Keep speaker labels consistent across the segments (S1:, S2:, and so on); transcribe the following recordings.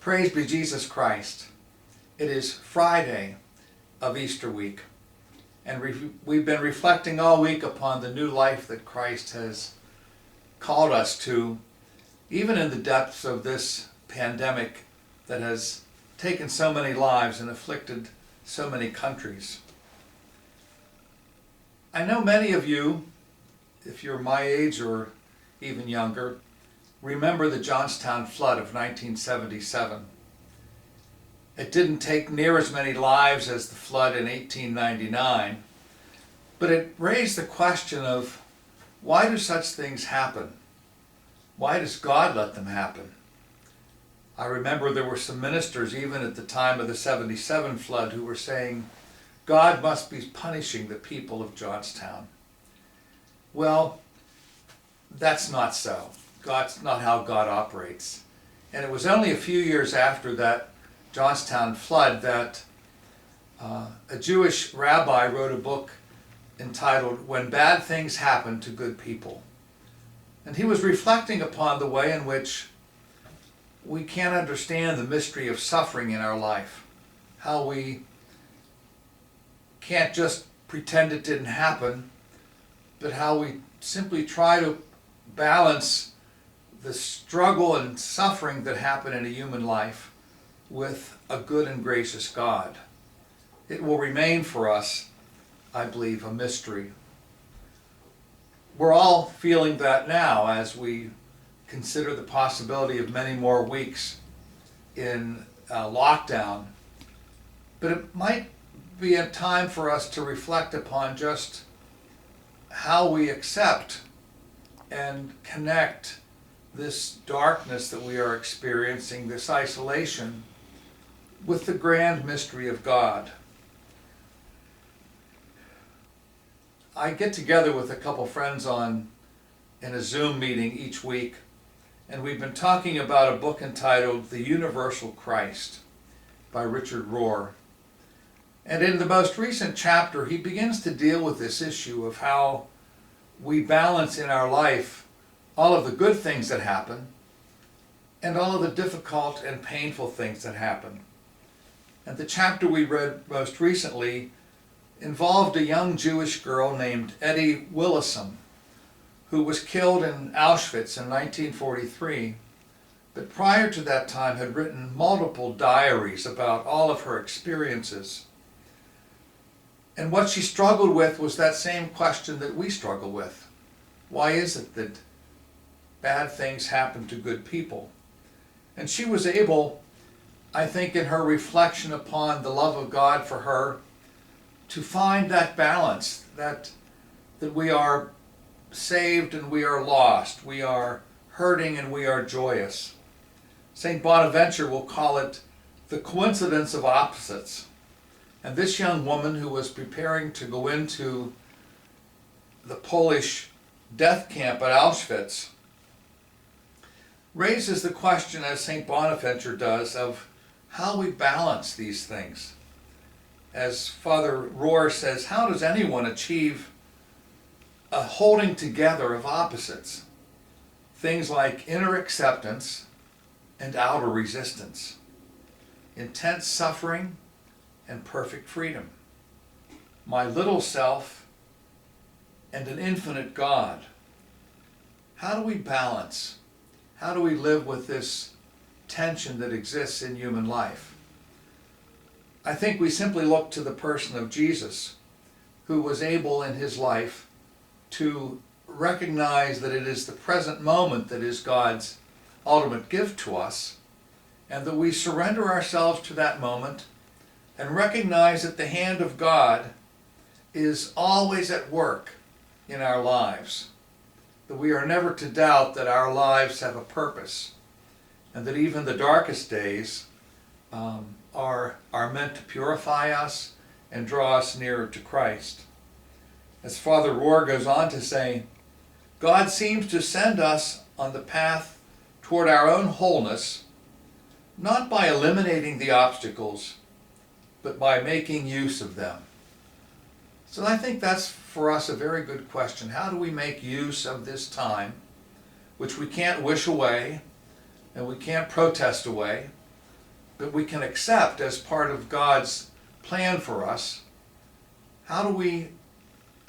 S1: Praise be Jesus Christ. It is Friday of Easter week, and we've been reflecting all week upon the new life that Christ has called us to, even in the depths of this pandemic that has taken so many lives and afflicted so many countries. I know many of you, if you're my age or even younger, remember the Johnstown flood of 1977. It didn't take near as many lives as the flood in 1899, but it raised the question of, why do such things happen? Why does God let them happen? I remember there were some ministers even at the time of the 77 flood who were saying, God must be punishing the people of Johnstown. Well, that's not so. That's not how God operates. And it was only a few years after that Johnstown flood that a Jewish rabbi wrote a book entitled When Bad Things Happen to Good People. And he was reflecting upon the way in which we can't understand the mystery of suffering in our life, how we can't just pretend it didn't happen, but how we simply try to balance the struggle and suffering that happen in a human life with a good and gracious God. It will remain for us, I believe, a mystery. We're all feeling that now as we consider the possibility of many more weeks in lockdown. But it might be a time for us to reflect upon just how we accept and connect this darkness that we are experiencing, this isolation, with the grand mystery of God. I get together with a couple friends in a Zoom meeting each week, and we've been talking about a book entitled The Universal Christ by Richard Rohr. And in the most recent chapter, he begins to deal with this issue of how we balance in our life all of the good things that happen and all of the difficult and painful things that happen. And the chapter we read most recently involved a young Jewish girl named Eddie Willison, who was killed in Auschwitz in 1943, but prior to that time had written multiple diaries about all of her experiences. And what she struggled with was that same question that we struggle with. Why is it that bad things happen to good people? And she was able, I think, in her reflection upon the love of God for her, to find that balance, that we are saved and we are lost, we are hurting and we are joyous. St. Bonaventure will call it the coincidence of opposites. And this young woman, who was preparing to go into the Polish death camp at Auschwitz, raises the question, as St. Bonaventure does, of how we balance these things. As Father Rohr says, how does anyone achieve a holding together of opposites? Things like inner acceptance and outer resistance, intense suffering and perfect freedom, my little self and an infinite God. How do we balance? How do we live with this tension that exists in human life? I think we simply look to the person of Jesus, who was able in his life to recognize that it is the present moment that is God's ultimate gift to us, and that we surrender ourselves to that moment and recognize that the hand of God is always at work in our lives, that we are never to doubt that our lives have a purpose, and that even the darkest days are meant to purify us and draw us nearer to Christ. As Father Rohr goes on to say, God seems to send us on the path toward our own wholeness, not by eliminating the obstacles, but by making use of them. So I think that's for us a very good question. How do we make use of this time, which we can't wish away and we can't protest away, that we can accept as part of God's plan for us, how do we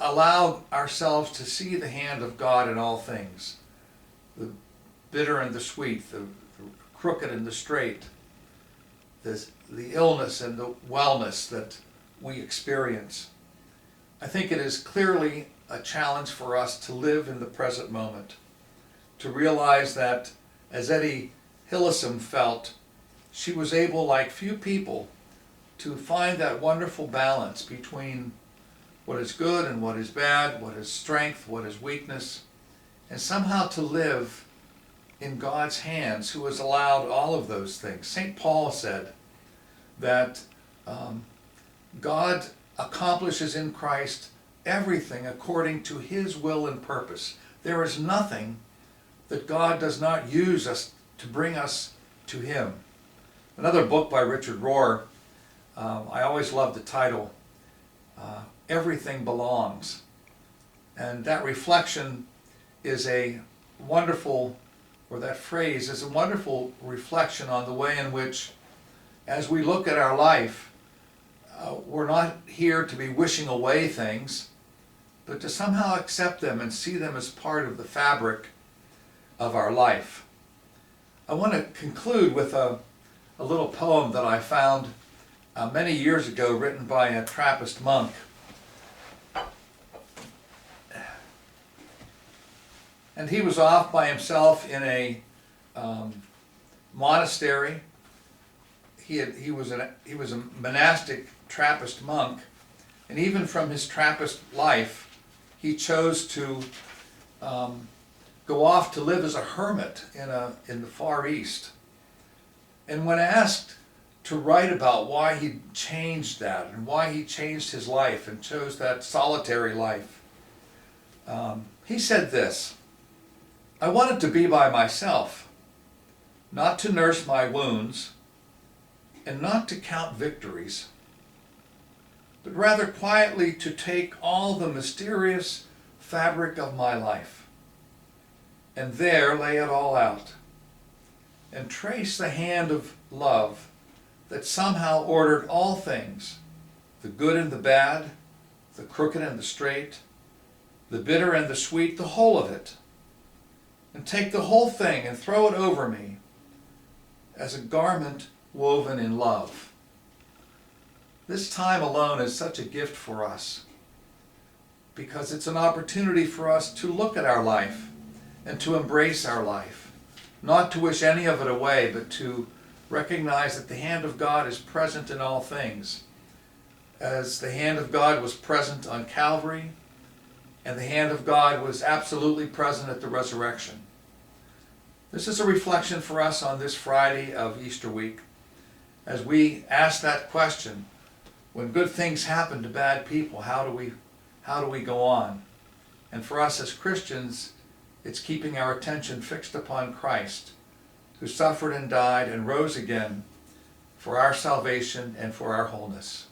S1: allow ourselves to see the hand of God in all things? The bitter and the sweet, the crooked and the straight, the illness and the wellness that we experience. I think it is clearly a challenge for us to live in the present moment, to realize that, as Eddie Hillesum felt, she was able, like few people, to find that wonderful balance between what is good and what is bad, what is strength, what is weakness, and somehow to live in God's hands, who has allowed all of those things. St. Paul said that God accomplishes in Christ everything according to his will and purpose. There is nothing that God does not use us to bring us to him. Another book by Richard Rohr, I always love the title, Everything Belongs. And that reflection is a wonderful, or that phrase is a wonderful reflection on the way in which, as we look at our life, we're not here to be wishing away things, but to somehow accept them and see them as part of the fabric of our life. I want to conclude with a little poem that I found many years ago, written by a Trappist monk. And he was off by himself in a monastery. He was a monastic Trappist monk, and even from his Trappist life, he chose to go off to live as a hermit in the Far East. And when asked to write about why he changed that and why he changed his life and chose that solitary life, he said this: "I wanted to be by myself, not to nurse my wounds and not to count victories, but rather quietly to take all the mysterious fabric of my life and there lay it all out and trace the hand of love that somehow ordered all things, the good and the bad, the crooked and the straight, the bitter and the sweet, the whole of it, and take the whole thing and throw it over me as a garment woven in love." This time alone is such a gift for us, because it's an opportunity for us to look at our life and to embrace our life, not to wish any of it away, but to recognize that the hand of God is present in all things, as the hand of God was present on Calvary, and the hand of God was absolutely present at the resurrection. This is a reflection for us on this Friday of Easter week, as we ask that question: when good things happen to bad people, how do we go on? And for us as Christians, it's keeping our attention fixed upon Christ, who suffered and died and rose again for our salvation and for our wholeness.